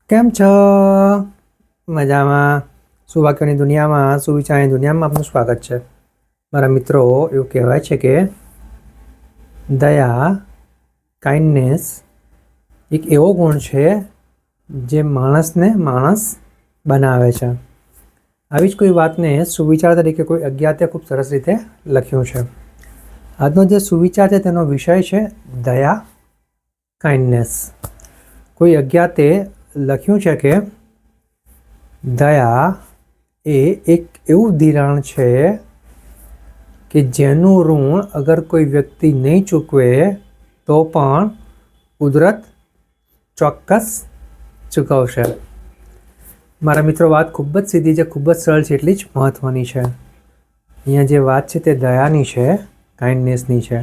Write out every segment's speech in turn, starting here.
કેમ છો? મજામાં? સુવાક્યોની દુનિયામાં, સુવિચારની દુનિયામાં આપનું સ્વાગત છે. મારા મિત્રો, એવું કહેવાય છે કે દયા, કાઇન્ડનેસ એક એવો ગુણ છે જે માણસને માણસ બનાવે છે. આવી જ કોઈ વાતને સુવિચાર તરીકે કોઈ અજ્ઞાતે ખૂબ સરસ રીતે લખ્યું છે. આજનો જે સુવિચાર છે તેનો વિષય છે દયા, કાઇન્ડનેસ. કોઈ અજ્ઞાતે લખ્યું છે કે દયા એ એક એવું ધિરાણ છે કે જેનું ઋણ અગર કોઈ વ્યક્તિ નહીં ચૂકવે તો પણ કુદરત ચોક્કસ ચૂકવશે. મારા મિત્રો, વાત ખૂબ જ સીધી છે, ખૂબ જ સરળ છે, એટલી જ મહત્ત્વની છે. અહીંયા જે વાત છે તે દયાની છે, કાઇન્ડનેસની છે.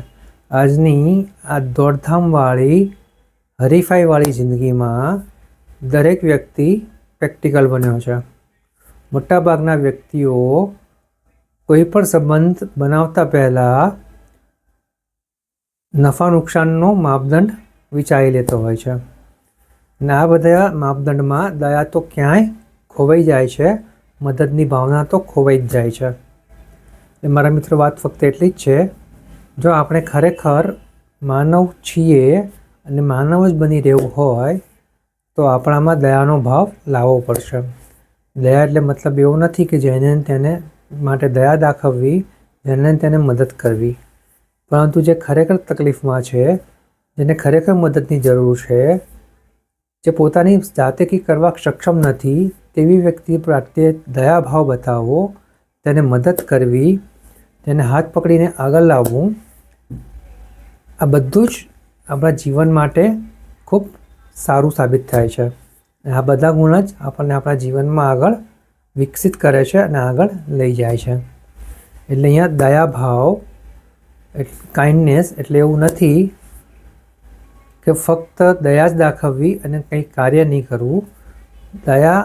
આજની આ દોડધામવાળી, હરીફાઈવાળી જિંદગીમાં દરેક વ્યક્તિ પ્રેક્ટિકલ બન્યો છે. મોટાભાગના વ્યક્તિઓ કોઈ પણ સંબંધ બનાવતા પહેલાં નફા નુકસાનનો માપદંડ વિચારી લેતો હોય છે. અને આ બધા માપદંડમાં દયા તો ક્યાંય ખોવાઈ જાય છે, મદદની ભાવના તો ખોવાઈ જ જાય છે. એ મારા મિત્રો, વાત ફક્ત એટલી જ છે, જો આપણે ખરેખર માનવ છીએ અને માનવ જ બની રહેવું હોય તો આપણામાં દયાનો ભાવ લાવવો પડશે. દયા એટલે મતલબ એવો નથી કે જેને તેને માટે દયા દાખવવી, જેને તેને મદદ કરવી. પરંતુ જે ખરેખર તકલીફમાં છે, જેને ખરેખર મદદની જરૂર છે, જે પોતાની જાતે કંઈ કરવા સક્ષમ નથી, તેવી વ્યક્તિ પ્રત્યે દયાભાવ બતાવવો, તેને મદદ કરવી, તેને હાથ પકડીને આગળ લાવવું, આ બધું જ આપણા જીવન માટે ખૂબ સારું સાબિત થાય છે. આ બધા ગુણ જ આપણને આપણા જીવનમાં આગળ વિકસિત કરે છે અને આગળ લઈ જાય છે. એટલે અહીંયા દયાભાવ, કાઇન્ડનેસ એટલે એવું નથી કે ફક્ત દયા જ દાખવવી અને કંઈ કાર્ય નહીં કરવું. દયા,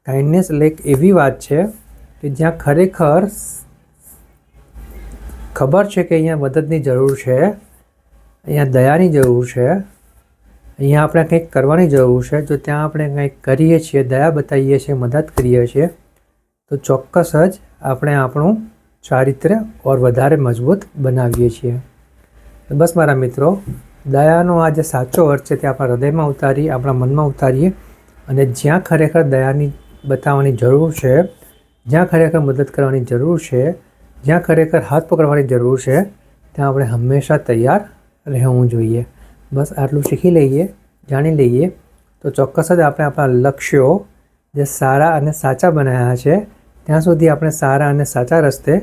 કાઇન્ડનેસ એટલે એક એવી વાત છે કે જ્યાં ખરેખર ખબર છે કે અહીંયા મદદની જરૂર છે, અહીંયા દયાની જરૂર છે, અહીંયા આપણે કંઈક કરવાની જરૂર છે. જો ત્યાં આપણે કંઈક કરીએ છીએ, દયા બતાવીએ છીએ, મદદ કરીએ છીએ, તો ચોક્કસ જ આપણે આપણું ચારિત્ર્ય ઓર વધારે મજબૂત બનાવીએ છીએ. બસ મારા મિત્રો, દયાનો આ જે સાચો અર્થ છે તે આપણા હૃદયમાં ઉતારીએ, આપણા મનમાં ઉતારીએ અને જ્યાં ખરેખર દયાની બતાવવાની જરૂર છે, જ્યાં ખરેખર મદદ કરવાની જરૂર છે, જ્યાં ખરેખર હાથ પકડવાની જરૂર છે, ત્યાં આપણે હંમેશા તૈયાર રહેવું જોઈએ. બસ આટલું શીખી લઈએ, જાણી લઈએ તો ચોક્કસ જ આપણે આપણા લક્ષ્યો જે સારા અને સાચા બનાવ્યા છે ત્યાં સુધી આપણે સારા અને સાચા રસ્તે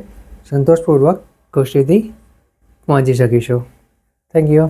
સંતોષપૂર્વક ખુશીથી પહોંચી શકીશું. Thank you.